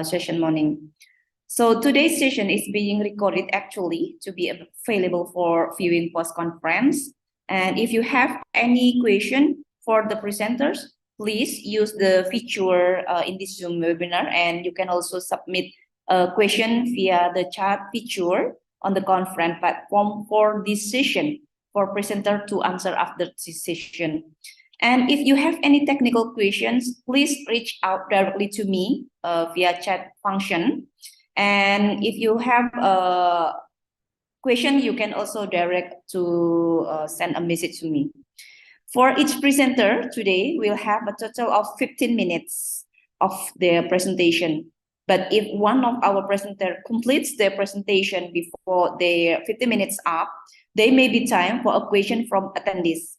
session morning. So today's session is being recorded actually to be available for viewing post-conference. And if you have any question for the presenters, please use the feature in this Zoom webinar, and you can also submit a question via the chat feature on the conference platform for this session for presenter to answer after this session. And if you have any technical questions, please reach out directly to me via chat function. And if you have a question, you can also direct to send a message to me. For each presenter today, we'll have a total of 15 minutes of their presentation. But if one of our presenter completes their presentation before their 15 minutes up, there may be time for a question from attendees.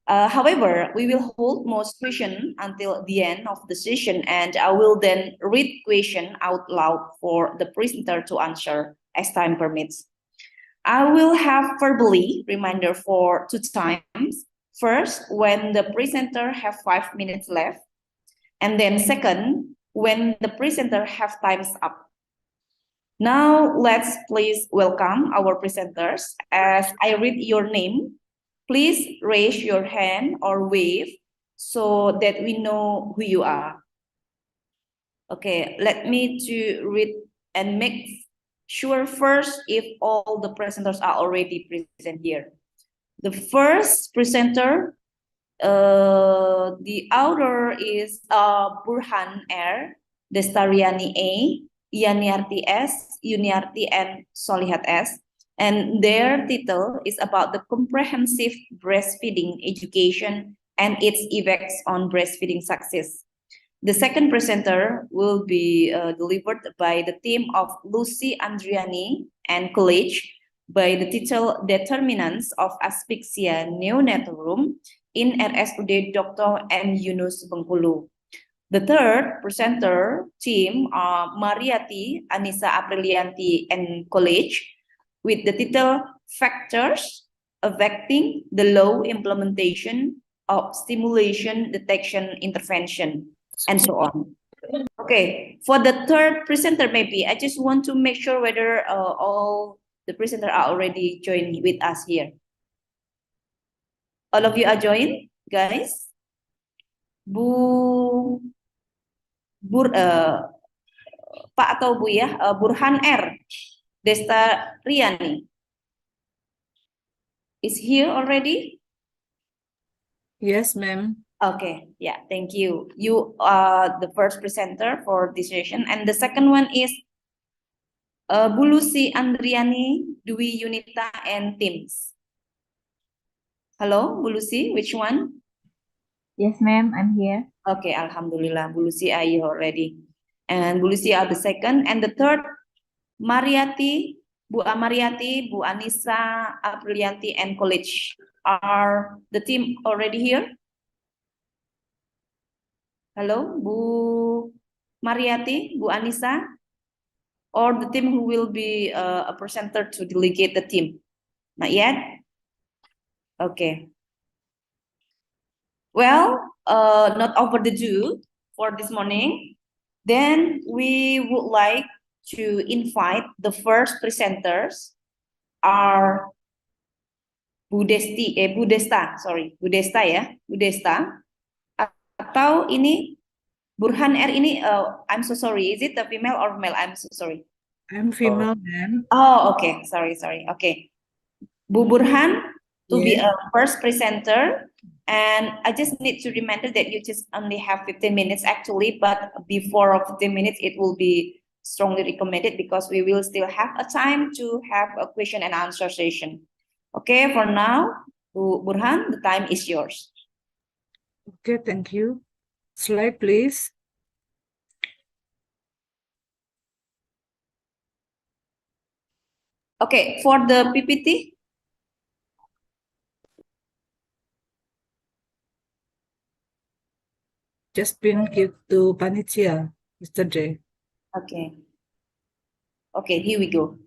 However, we will hold most questions until the end of the session, and I will then read question out loud for the presenter to answer as time permits. I will have verbally reminder for 2 times. First, when the presenter have 5 minutes left, and then second, when the presenter have times up. Now, let's please welcome our presenters. As I read your name, please raise your hand or wave so that we know who you are. Okay, let me to read and make sure first if all the presenters are already present here. The first presenter, the author is Burhan R, Destariani A, Yaniarti S, Yuniarti, and Solihat S. And their title is about the comprehensive breastfeeding education and its effects on breastfeeding success. The second presenter will be delivered by the team of Lucy Andriani and College by the title Determinants of Asphyxia Neonatorum in RSUD Dr. M. Yunus Bengkulu. The third presenter team are Mariati, Anissa Aprilianti, and College with the title Factors Affecting the Low Implementation of Stimulation Detection Intervention, and so on. Okay, for the third presenter, maybe I just want to make sure whether all the presenters are already joined with us here. All of you are joined, guys? Pak atau Bu ya, Burhan R, Destariani is here already? Yes, ma'am. Okay, yeah, thank you. You are the first presenter for this session, and the second one is Bu Lucy Andriani, Dwi Yunita, and Teams. Hello, Bu Lucy, which one? Yes, ma'am, I'm here. Okay, Alhamdulillah, Bu Lucy, are you already? And Bu Lucy are the second, and the third, Mariati, Bu Amariati, Bu Anissa, Aprilianti, and College. Are the team already here? Hello, Bu Mariati, Bu Anissa, or the team who will be a presenter to delegate the team? Not yet? Okay. Well, not over the due for this morning. Then we would like to invite the first presenters are Budesta ya, Budesta. Atau ini Burhan R ini, I'm so sorry, is it a female or male? I'm so sorry. I'm female, ma'am. Oh, okay, sorry. Okay, Bu Burhan to be a first presenter, and I just need to remind that you just only have 15 minutes actually, but before 15 minutes it will be strongly recommended because we will still have a time to have a question and answer session. Okay, for now, Bu Burhan, the time is yours. Okay, thank you. Slide, please. Okay, for the PPT. Just been give to Panitia yesterday. Okay. Okay, here we go.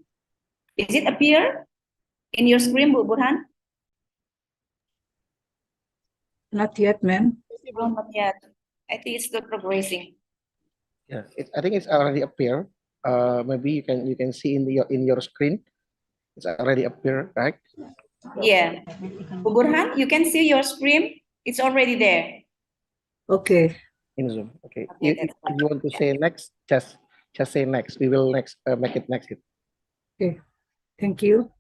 Is it appear in your screen, Bu Burhan? Not yet, ma'am. Oh, not yet. I think it's still progressing. Yeah, I think it's already appear. Maybe you can see in your screen. It's already appear, right? Yeah. Bu Burhan, you can see your screen. It's already there. Okay. In Zoom. Okay. Okay, that's If you want to say next, just say next. We will next make it next. Okay. Thank you.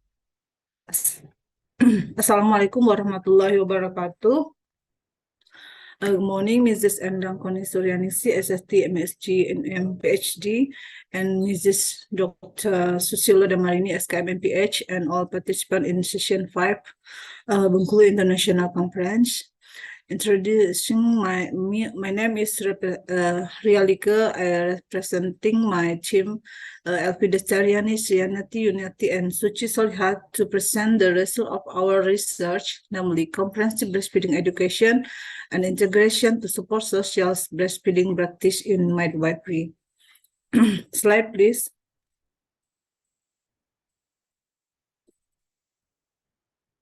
Assalamualaikum warahmatullahi wabarakatuh. Good morning, Mrs. Endang Koni Suryanisi, SST, MSG, and PhD, and Mrs. Dr. Susilo Damarini, SKM, MPH, and all participants in session 5, Bengkulu International Conference. Introducing my name is Rialike, representing my team, Elvi Destariani, Srianati, Yuniati, and Suci Solihat to present the result of our research, namely comprehensive breastfeeding education and integration to support social breastfeeding practice in midwifery. Slide, please.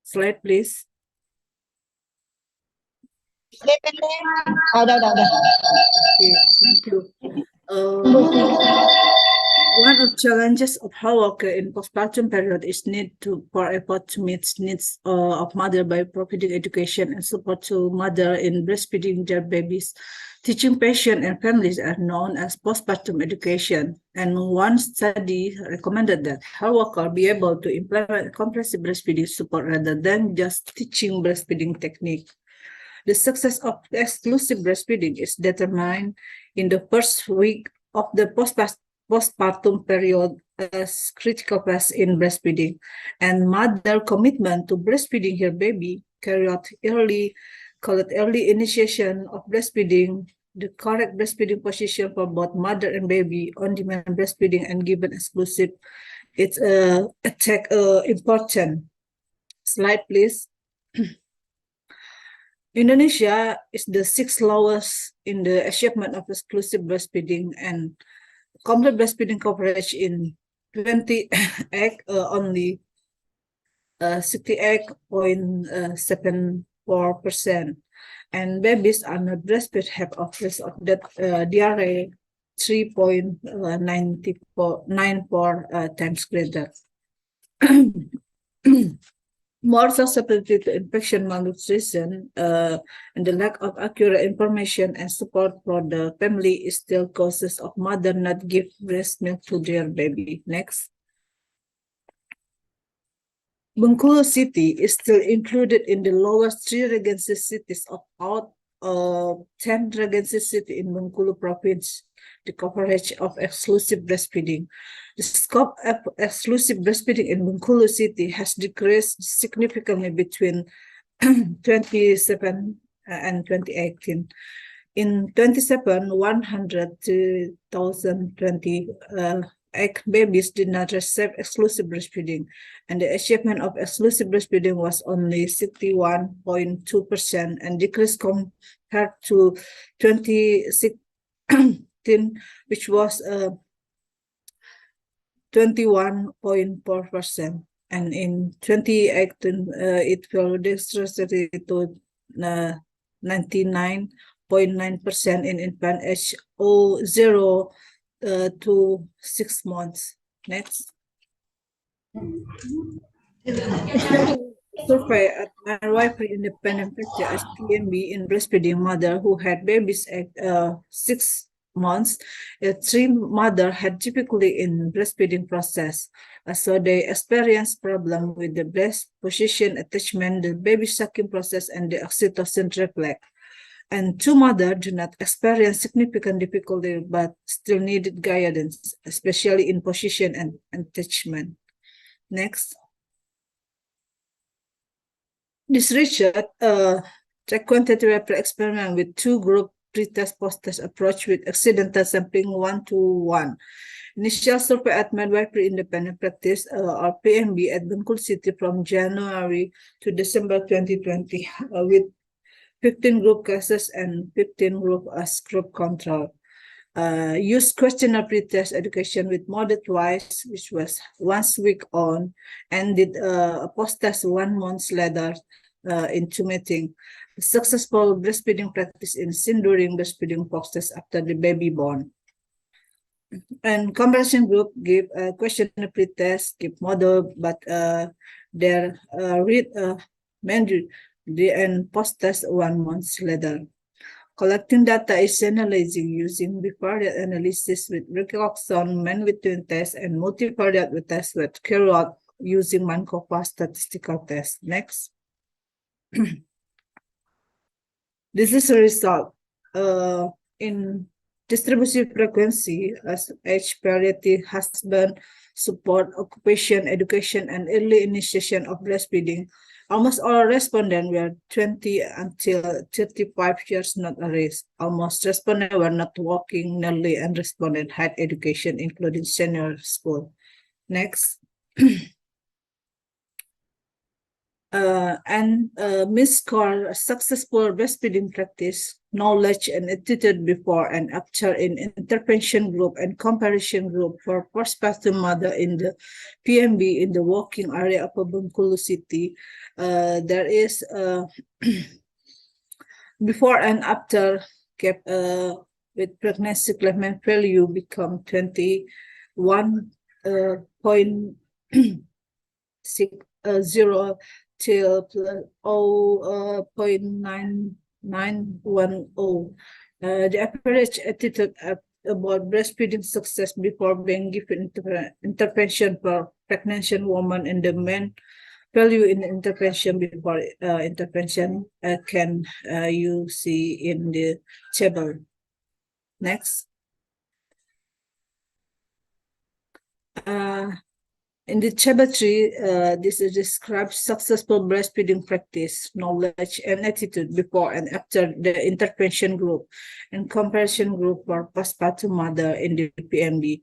Slide, please. Udah. Okay, thank you. One of the challenges of housework in postpartum period is need for effort to meet needs of mother by providing education and support to mother in breastfeeding their babies. Teaching patients and families are known as postpartum education, and one study recommended that houseworkers be able to implement comprehensive breastfeeding support rather than just teaching breastfeeding technique. The success of exclusive breastfeeding is determined in the first week of the postpartum period as critical phase in breastfeeding, and mother commitment to breastfeeding her baby carry out call it early initiation of breastfeeding, the correct breastfeeding position for both mother and baby, on-demand breastfeeding, and given exclusive. It's important. Slide, please. Indonesia is the 6th lowest in the achievement of exclusive breastfeeding, and complete breastfeeding coverage in 20 only 68.74%, and babies under breastfeed have of risk of death diarrhea 3.94 times greater. More susceptibility to infection, malnutrition, and the lack of accurate information and support for the family is still causes of mother not give breast milk to their baby. Next. Bengkulu City is still included in the lowest 3 regency cities of out 10 regency cities in Bengkulu province. The coverage of exclusive breastfeeding. The scope of exclusive breastfeeding in Bengkulu City has decreased significantly between 2017 and 2018. In 2017, 102,020 babies did not receive exclusive breastfeeding, and the achievement of exclusive breastfeeding was only 61.2% and decreased compared to 2016, which was 21.4%, and in 2018 it fell drastically to 99.9% in infant age 0 to 6 months. Next. Survey at midwifery independent practice PMB in breastfeeding mother who had babies at 6 months. 3 mother had difficulty in breastfeeding process, so they experienced problem with the breast position, attachment, the baby sucking process, and the oxytocin reflex. And 2 mothers do not experience significant difficulty but still needed guidance, especially in position and attachment. Next. This research quantitative experiment with 2 group pretest post-test approach with accidental sampling 1-to-1. Initial survey at midwifery independent practice or PMB at Bengkulu City from January to December 2020 with 15 group cases and 15 group as group control. Use questionnaire pretest education with model twice, which was once week on, and did a post-test 1 month later in 2 meetings. Successful breastfeeding practice in seen during breastfeeding post-test after the baby born. And comparison group give a questionnaire pre-test, give model, but their read manually and post-test 1 month later. Collecting data is analyzing using bivariate analysis with Rialike man with twin test and multivariate with test with carried out using Markov statistical test. Next. This is a result in distributive frequency as age parity, husband, support, occupation, education, and early initiation of breastfeeding. Almost all respondents were 20 until 35 years not at risk. Almost respondents were not working, nearly, and respondent had education, including senior school. Next. Score successful breastfeeding practice, knowledge and attitude before and after in intervention group and comparison group for postpartum mother in the PMB in the working area of Bengkulu City. There is before and after gap with pregnancy climate value become 21.60 till 0.9910. The average attitude about breastfeeding success before being given intervention for pregnant woman and the men value in intervention before intervention can you see in the table. Next. In the table 3, this describes successful breastfeeding practice, knowledge, and attitude before and after the intervention group and comparison group for postpartum mother in the PMB.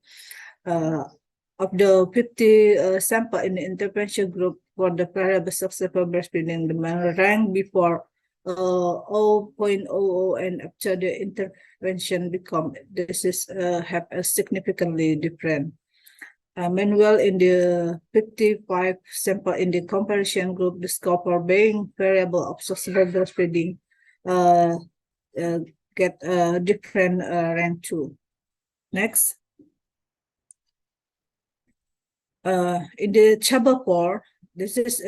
Of the 50 sample in the intervention group for the variable successful breastfeeding, the man ranked before 0.00 and after the intervention become this is have a significantly different. Manuel in the 55 sample in the comparison group discover being variable of successful breastfeeding get a different rank too. Next. In the table 4, this is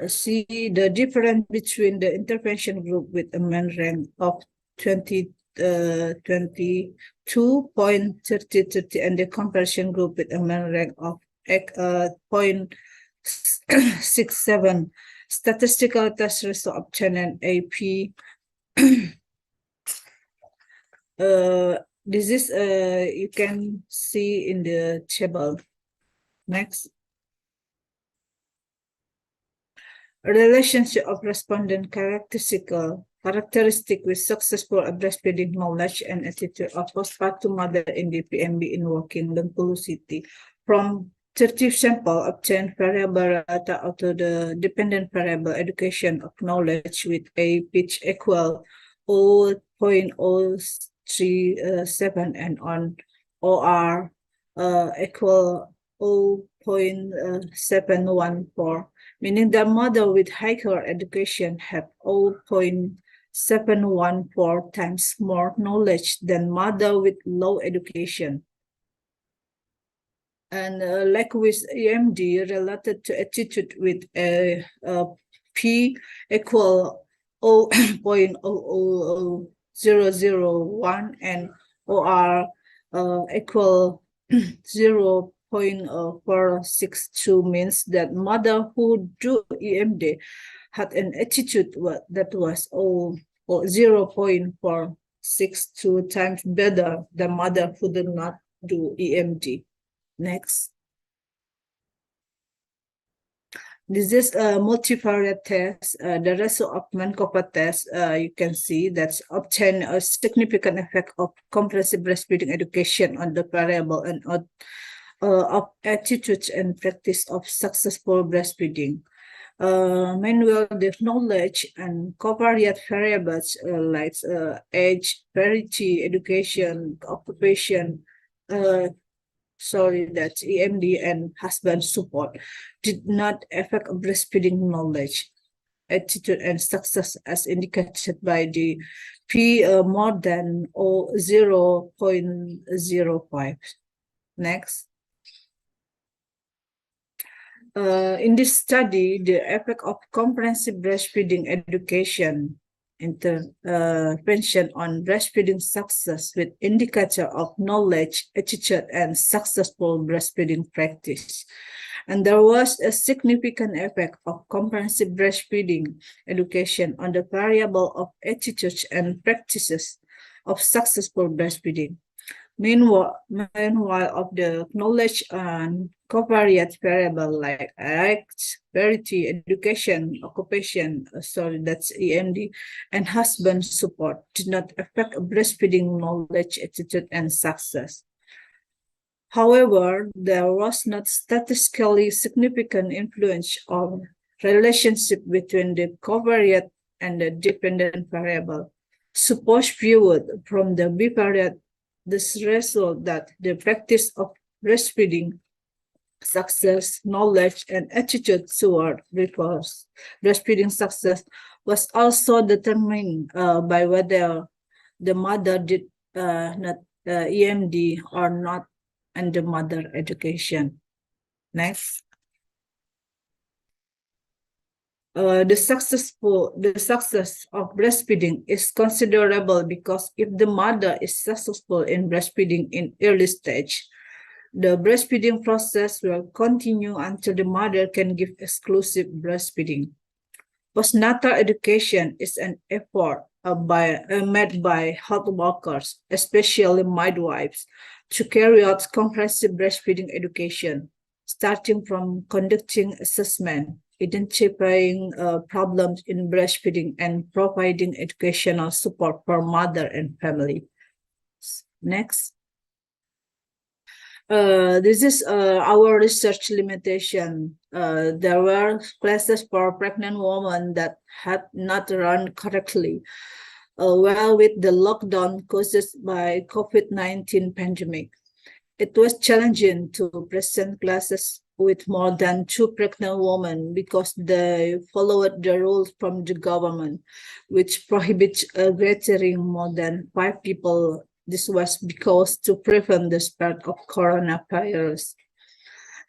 see the difference between the intervention group with a man rank of 22.30 and the comparison group with a man rank of 0.67. Statistical test result obtained in AP. This is you can see in the table. Next. Relationship of respondent characteristic with successful breastfeeding knowledge and attitude of postpartum mother in the PMB in working Bengkulu City. From 30 sample obtained variable data out of the dependent variable education of knowledge with a pitch equal 0.037 and on OR equal 0.714, meaning the mother with higher education have 0.714 times more knowledge than mother with low education. And like with EMD related to attitude with a P equal 0.00001 and OR equal 0.462 means that mother who do EMD had an attitude that was 0.462 times better than mother who did not do EMD. Next. This is a multivariate test. The result of Markov test, you can see that's obtain a significant effect of comprehensive breastfeeding education on the variable and of attitudes and practice of successful breastfeeding. Manual the knowledge and covariate variables like age, parity, education, occupation, that's EMD and husband support did not affect breastfeeding knowledge, attitude, and success as indicated by the P more than 0.05. Next. In this study, the effect of comprehensive breastfeeding education intervention on breastfeeding success with indicator of knowledge, attitude, and successful breastfeeding practice. And there was a significant effect of comprehensive breastfeeding education on the variable of attitudes and practices of successful breastfeeding. Meanwhile, of the knowledge and covariate variable like age, variety, education, occupation, sorry, that's EMD, and husband support did not affect breastfeeding knowledge, attitude, and success. However, there was not statistically significant influence of relationship between the covariate and the dependent variable. Suppose viewed from the bivariate, this result that the practice of breastfeeding success, knowledge, and attitude toward breastfeeding success was also determined by whether the mother did not EMD or not, and the mother education. Next. The success of breastfeeding is considerable because if the mother is successful in breastfeeding in early stage, the breastfeeding process will continue until the mother can give exclusive breastfeeding. Postnatal education is an effort made by health workers, especially midwives, to carry out comprehensive breastfeeding education, starting from conducting assessment, identifying problems in breastfeeding, and providing educational support for mother and family. Next. This is our research limitation. There were classes for pregnant women that had not run correctly. Well, with the lockdown caused by COVID-19 pandemic, it was challenging to present classes with more than 2 pregnant women because they followed the rules from the government, which prohibits gathering more than 5 people. This was because to prevent the spread of coronavirus.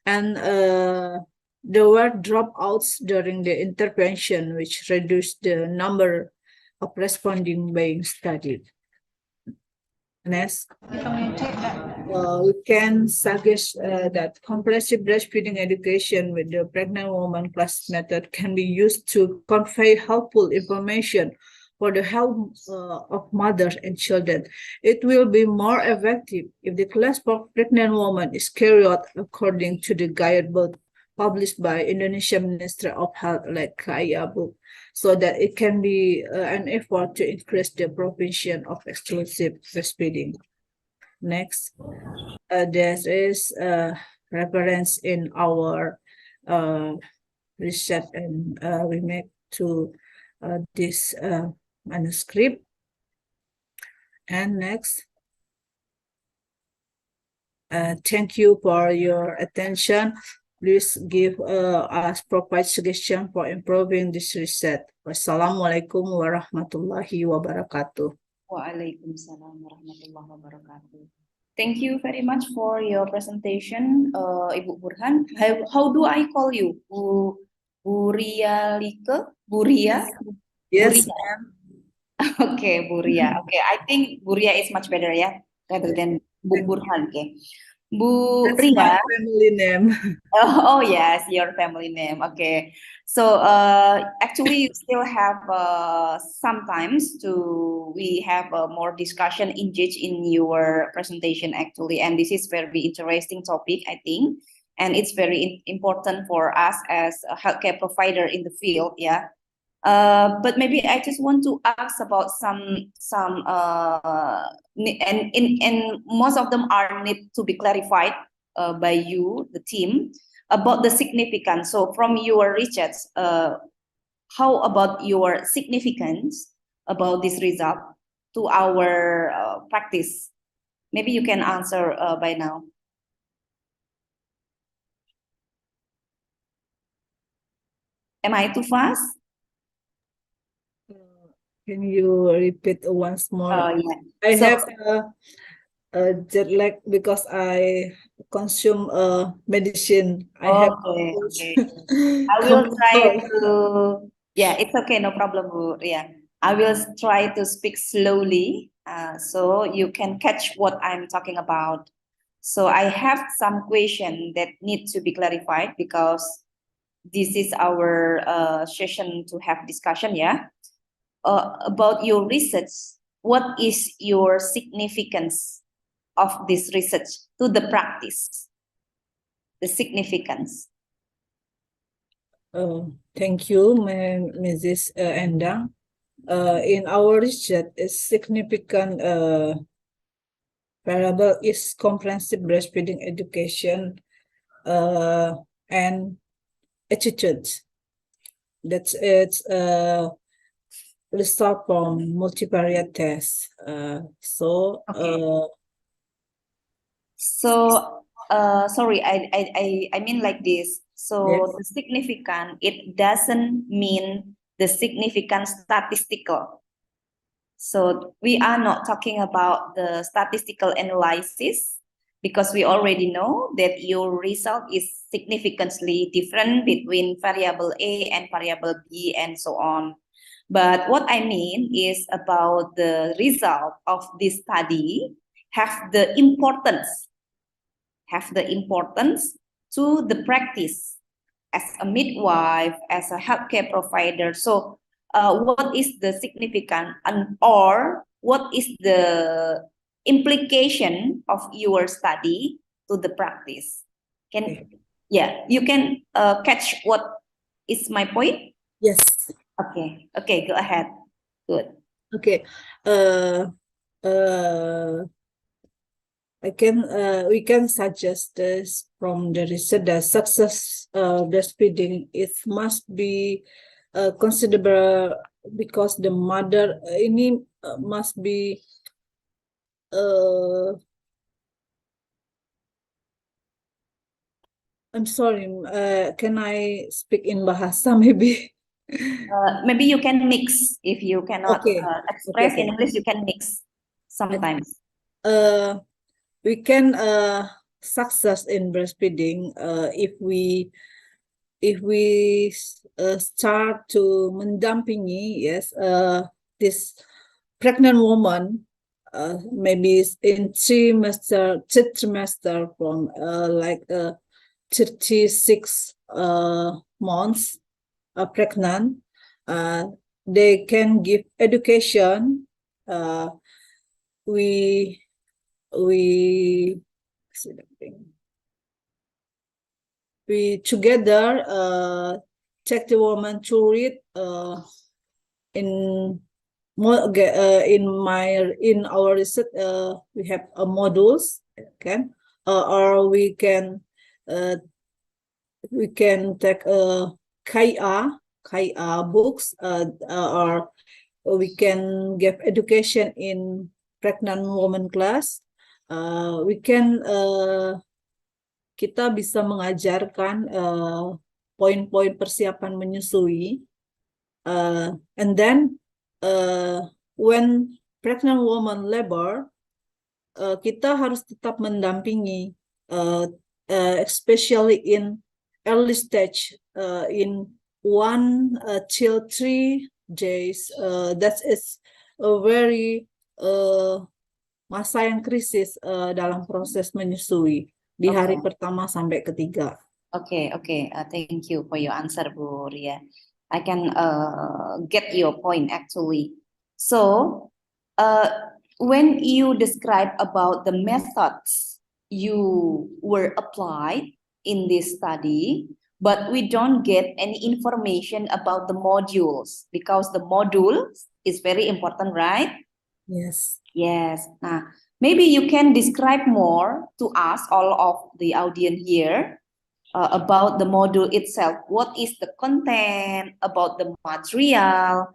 And there were dropouts during the intervention, which reduced the number of responding being studied. Next. We can suggest that comprehensive breastfeeding education with the pregnant woman class method can be used to convey helpful information for the health of mothers and children. It will be more effective if the class for pregnant women is carried out according to the guidebook published by Indonesian Ministry of Health, like Kaya book, so that it can be an effort to increase the provision of exclusive breastfeeding. Next, there is a reference in our research, and we make to this manuscript. And next, thank you for your attention. Please give us provide suggestion for improving this research. Wassalamualaikum warahmatullahi wabarakatuh. Waalaikumsalam warahmatullahi wabarakatuh. Thank you very much for your presentation, Ibu Burhan. How do I call you? Bu Rialike? Buria? Yes. Buria. Okay, Buria. Okay, I think Buria is much better, yeah, rather than Bu Burhan. Okay, Bu That's my Ria. family name. Oh yes, your family name. Okay. So actually you still have sometimes to we have more discussion engaged in your presentation actually, and this is very interesting topic, I think, and it's very important for us as a healthcare provider in the field, yeah. But maybe I just want to ask about some and most of them are need to be clarified by you, the team, about the significance. So from your research, how about your significance about this result to our practice? Maybe you can answer by now. Am I too fast? Can you repeat once more? Yeah. I So- have jet lag because I consume medicine. I have Okay. I will try to, yeah, it's okay, no problem, Bu. Yeah. I will try to speak slowly, so you can catch what I'm talking about. So I have some question that need to be clarified because this is our session to have discussion, yeah. About your research, what is your significance of this research to the practice? The significance. Thank you, Mrs. Endang. In our research, a significant variable is comprehensive breastfeeding education and attitudes. That's it's result from multivariate tests. So Sorry, I mean like this. So Yes. the significant, it doesn't mean the significant statistical. So we are not talking about the statistical analysis because we already know that your result is significantly different between variable A and variable B and so on. But what I mean is about the result of this study have the importance to the practice as a midwife, as a healthcare provider. So what is the significance or what is the implication of your study to the practice? Yeah, you can catch what is my point? Yes. Okay, go ahead. Good. Okay. We can suggest this from the research that success breastfeeding it must be considerable because the mother ini must be I'm sorry, can I speak in Bahasa maybe? Maybe you can mix if you cannot Okay. express Okay. in English. You can mix sometimes. We can success in breastfeeding if we start to mendampingi this pregnant woman maybe in third trimester from 36 months pregnant. They can give education. We together take the woman to read in our research we have modules, okay, or we can take KA books or we can give education in pregnant woman class. We can kita bisa mengajarkan poin-poin persiapan menyusui, and then when pregnant woman labor, kita harus tetap mendampingi, especially in early stage, in 1 till 3 days. That is a very masa yang krisis dalam proses menyusui di hari pertama sampai ketiga. Okay. Thank you for your answer, Bu Ria. I can get your point actually. So, when you describe about the methods you were applied in this study, but we don't get any information about the modules because the module is very important, right? Yes. Yes. Nah, maybe you can describe more to us, all of the audience here, about the module itself. What is the content, about the material,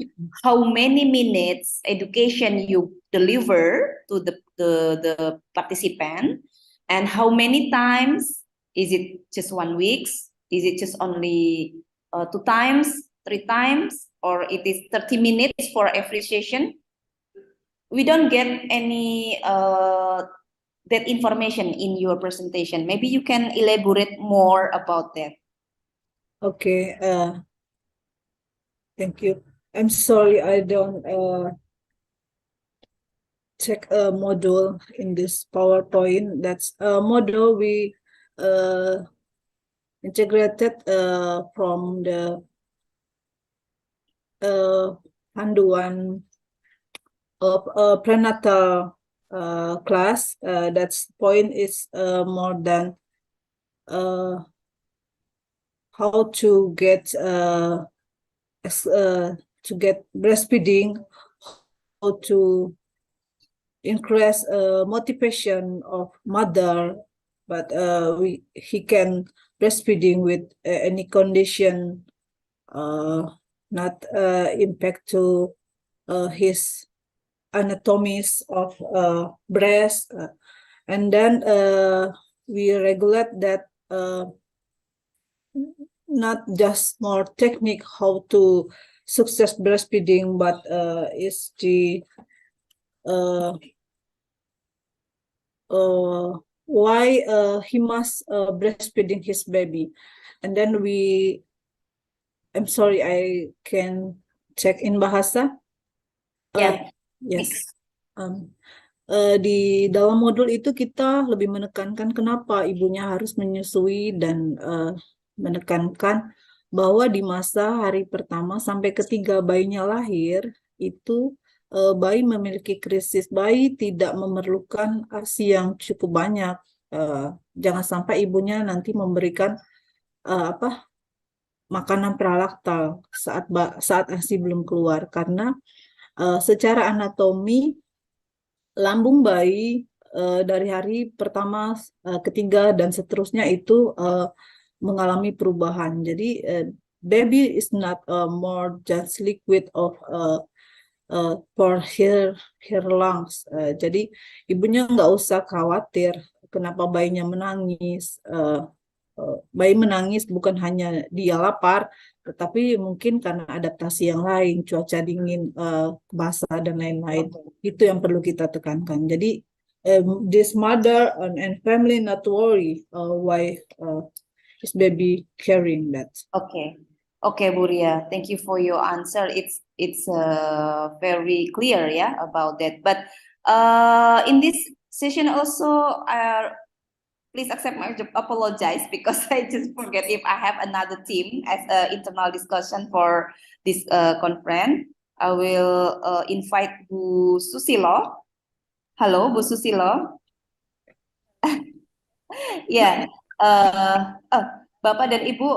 how many minutes education you deliver to the participant, and how many times? Is it just 1 week? Is it just only 2 times, 3 times? or it is 30 minutes for every session, we don't get any that information in your presentation. Maybe you can elaborate more about that. Okay, thank you. I'm sorry, I don't check a module in this PowerPoint. That's a module we integrated from the panduan of prenatal class. That's point is more than how to get breastfeeding, how to increase motivation of mother, but he can breastfeeding with any condition, not impact to his anatomies of breast, and then we regulate that not just more technique how to success breastfeeding, but is the why he must breastfeeding his baby, and then I'm sorry, I can check in bahasa. Yeah, Yes. please. Di dalam modul itu kita lebih menekankan kenapa ibunya harus menyusui dan menekankan bahwa di masa hari pertama sampai ketiga bayinya lahir itu bayi memiliki krisis, bayi tidak memerlukan ASI yang cukup banyak. Jangan sampai ibunya nanti memberikan makanan pralaktal saat ASI belum keluar, karena secara anatomi lambung bayi dari hari pertama, ketiga, dan seterusnya itu mengalami perubahan. Jadi baby is not more just liquid of for her lungs. Jadi ibunya nggak usah khawatir kenapa bayinya menangis. Bayi menangis bukan hanya dia lapar, tetapi mungkin karena adaptasi yang lain, cuaca dingin, basah, dan lain-lain. Itu yang perlu kita tekankan. Jadi, this mother and family not worry why his baby carrying that. Okay. Okay, Bu Ria, thank you for your answer. It's very clear, yeah, about that. But in this session also, please accept my apologize because I just forget if I have another team as an internal discussion for this conference. I will invite Bu Susilo. Hello, Bu Susilo. Yeah. Bapak dan Ibu,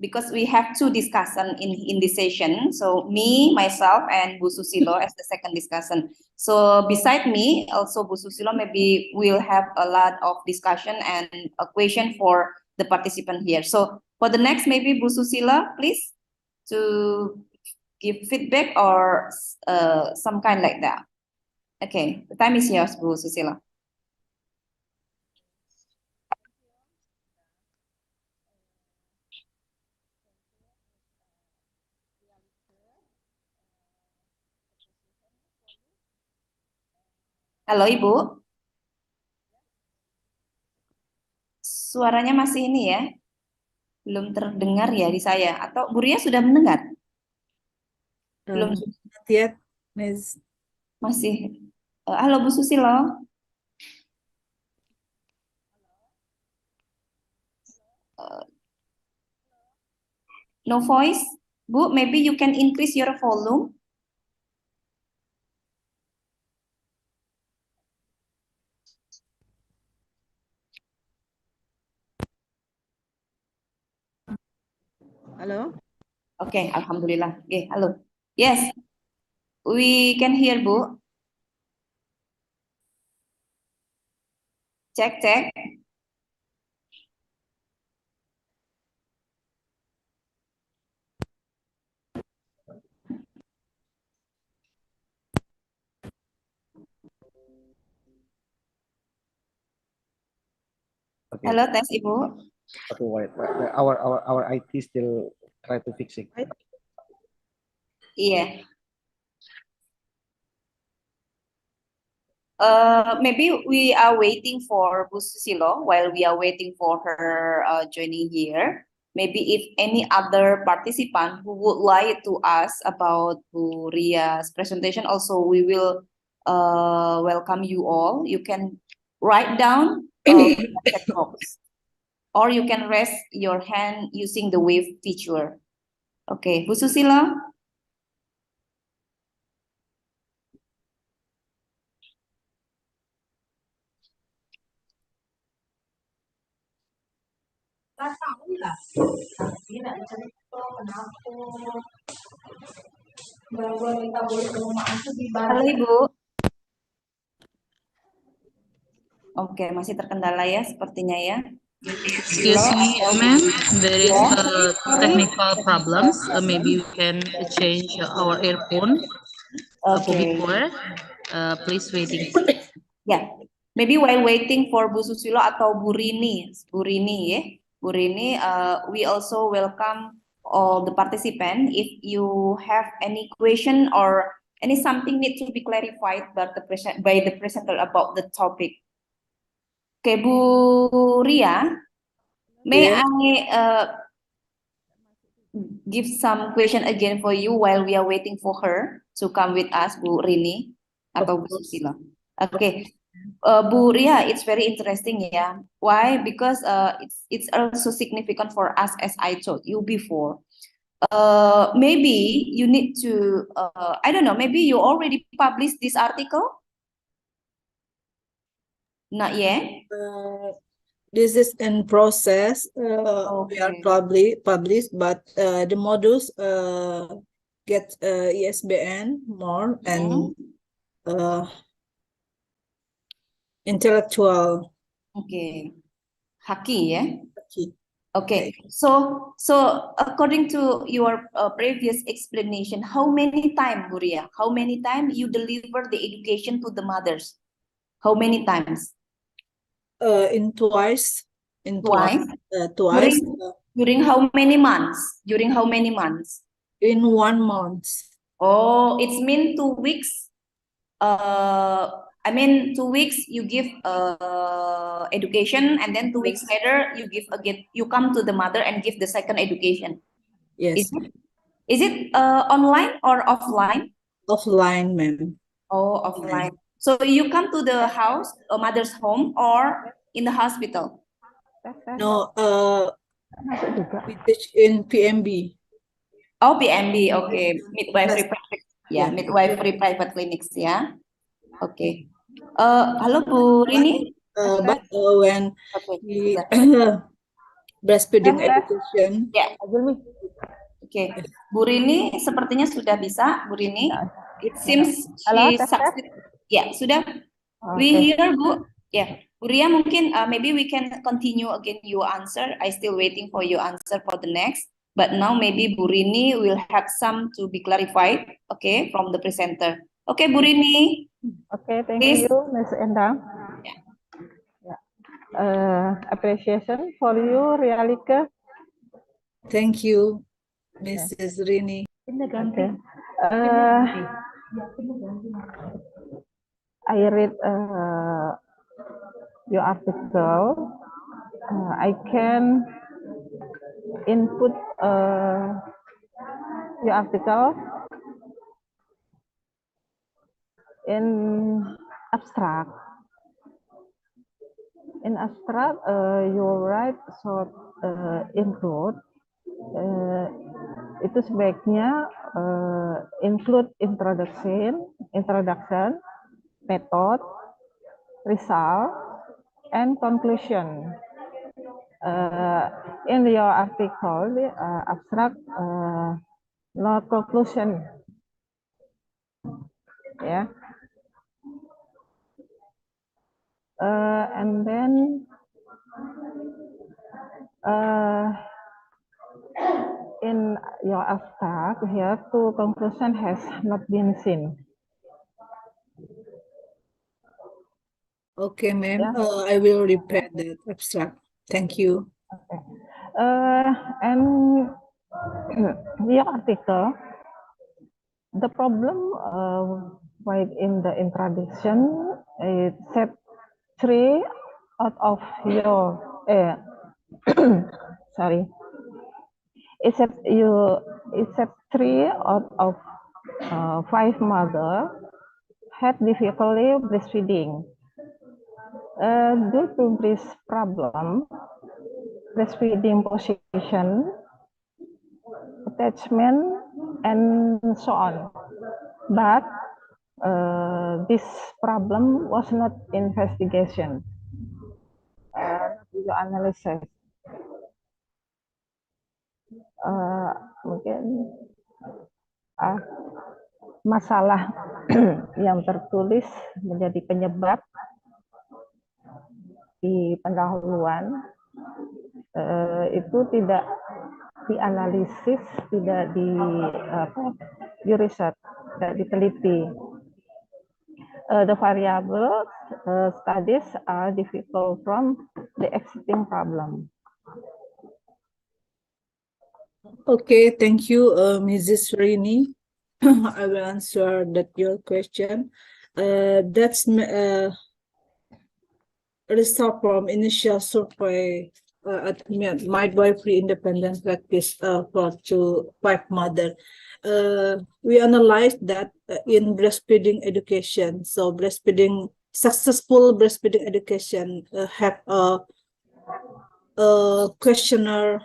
because we have two discussion in this session. So me, myself, and Bu Susilo as the second discussion. So beside me, also Bu Susilo, maybe we'll have a lot of discussion and a question for the participant here. So for the next, maybe Bu Susilo, please, to give feedback or some kind like that. Okay, the time is yours, Bu Susilo. Halo Ibu, suaranya masih ini ya, belum terdengar ya di saya. Atau Bu Ria sudah mendengar? Belum, Not yet, Ms. masih. Halo Bu Susilo. No voice, Bu. Maybe you can increase your volume. Halo? Oke, Alhamdulillah. Oke, halo. Yes, we can hear Bu. Cek, cek. Okay. Halo, tes Ibu. Okay, wait. Our IT still try to fix it. Yeah. Maybe we are waiting for Bu Susilo while we are waiting for her joining here. Maybe if any other participant who would like to ask about Bu Ria's presentation, also we will welcome you all. You can write down in the chat box, or you can raise your hand using the wave feature. Okay, Bu Susilo. Halo Ibu. Oke, masih terkendala ya sepertinya ya. Excuse me, ma'am. There is technical problems. Maybe we can change our earphone for Okay. before. Please waiting. Ya, maybe while waiting for Bu Susilo atau Bu Rini ya. Bu Rini, we also welcome all the participant. If you have any question or any something need to be clarified by the presenter about the topic. Okay, Bu Ria, may Yes. I give some question again for you while we are waiting for her to come with us, Bu Rini atau Bu Susilo. Okay. Bu Ria, it's very interesting, yeah. Why? Because it's also significant for us, as I told you before. Maybe you need to I don't know. Maybe you already published this article. Not yet. This is in process. We are Okay. probably published, but the modules get ISBN more and intellectual. Okay. Haki, yeah. Okay. Okay. So according to your previous explanation, how many times, Bu Ria? How many times you deliver the education to the mothers? How many times? In twice. Twice. Twice. During how many months? During how many months? In 1 month. Oh, it's mean 2 weeks. I mean 2 weeks you give education, and then 2 weeks later you give again. You come to the mother and give the second education. Yes. Is it online or offline? Offline, ma'am. Oh, offline. So you come to the house, a mother's home, or in the hospital? No, we teach in PMB. Oh, PMB, okay. Midwifery Yes. private, Yeah. midwifery private clinics, ya. Oke. Halo Bu Rini. But when Oke. we breastfeeding education, Ya. Oke. Bu Rini sepertinya sudah bisa, Bu Rini. It seems she succeed. Ya, sudah. We hear, Bu. Ya. Bu Ria, mungkin maybe we can continue again your answer. I still waiting for your answer for the next. But now maybe Bu Rini will have some to be clarified, okay, from the presenter. Okay, Bu Rini. Okay, thank Please. you, Ms. Endang. Appreciation for you, Rialike. thank you, Mrs. Rini. Okay. I read your article. I can input your article in abstract. In abstract, you write short include. Itu sebaiknya include introduction, method, result, and conclusion. In your article, abstract, no conclusion. Yeah. And then in your abstract, here two conclusion has not been seen. Okay, ma'am. Yeah. I will repeat that abstract. Thank you. Okay. And your article the problem right in the introduction, it said 3 out of your sorry. It said 3 out of 5 mother had difficulty breastfeeding. Due to this problem, breastfeeding position, attachment, and so on. But this problem was not investigation, video analysis. Mungkin masalah yang tertulis menjadi penyebab di pendahuluan itu tidak dianalisis, tidak di riset, tidak diteliti. The variable studies are difficult from the existing problem. Okay, thank you, Mrs. Rini. I will answer your question. That's result from initial survey at midwifery independent practice for 5 mother. We analyzed that in breastfeeding education. So successful breastfeeding education have a questionnaire.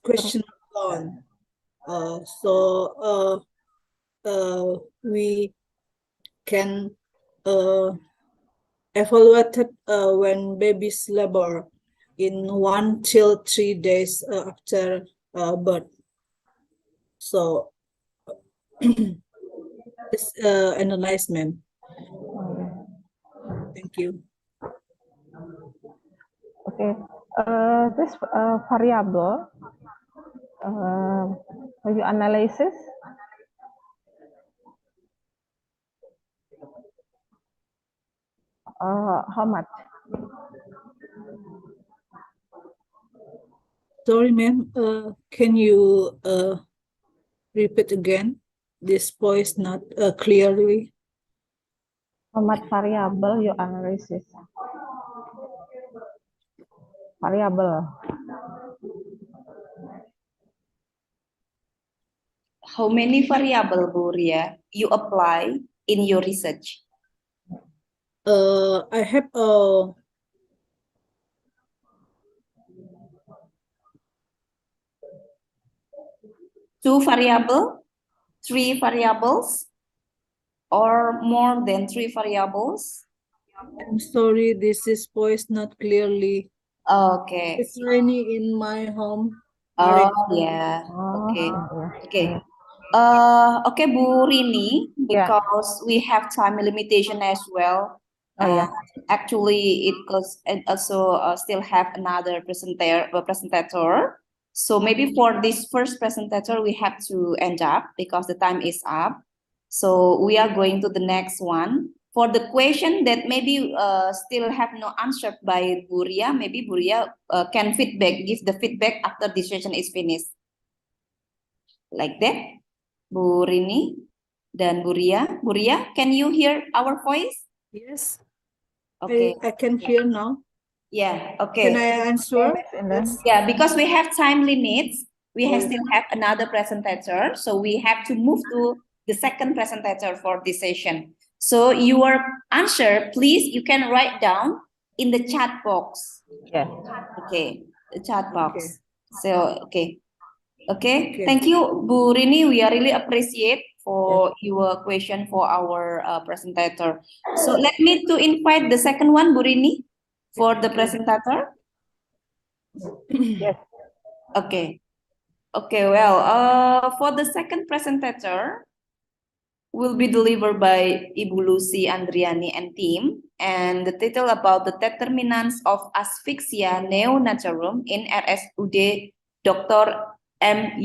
Questionnaire on. We can evaluate when babies labor in 1 till 3 days after birth. So it's analyzed, ma'am. Thank you. Okay, this variable review analysis how much? Sorry, ma'am. Can you repeat again? This voice not clearly. How much variable you analysis? Variable. How many variable, Bu Ria, you apply in your research? I have 2 variable, 3 variables, or more than 3 variables? I'm sorry, this is voice not clearly. Okay. It's raining in my home. Oh yeah. Okay. Okay. Okay, Bu Rini, because we have time limitation as well. Actually, it also still have another presenter. So maybe for this first presenter, we have to end up because the time is up. So we are going to the next one. For the question that maybe still have no answer by Bu Ria, maybe Bu Ria can give the feedback after this session is finished. Like that, Bu Rini dan Bu Ria. Bu Ria, can you hear our voice? Yes. Okay. I can hear now. Yeah, okay. Can I answer? Yeah, because we have time limits, we still have another presenter, so we have to move to the second presenter for this session. So your answer, please, you can write down in the chat box. Yeah. Okay, the chat box. Okay. So, okay. Thank you, Bu Rini. We are really appreciate for your question for our presenter. So let me to invite the second one, Bu Rini, for the presenter. Yes. Okay. Okay, well, for the second presenter will be delivered by Ibu Lucy Andriani and team, and the title about the determinants of asphyxia neonatorum in RSUD Dr. M.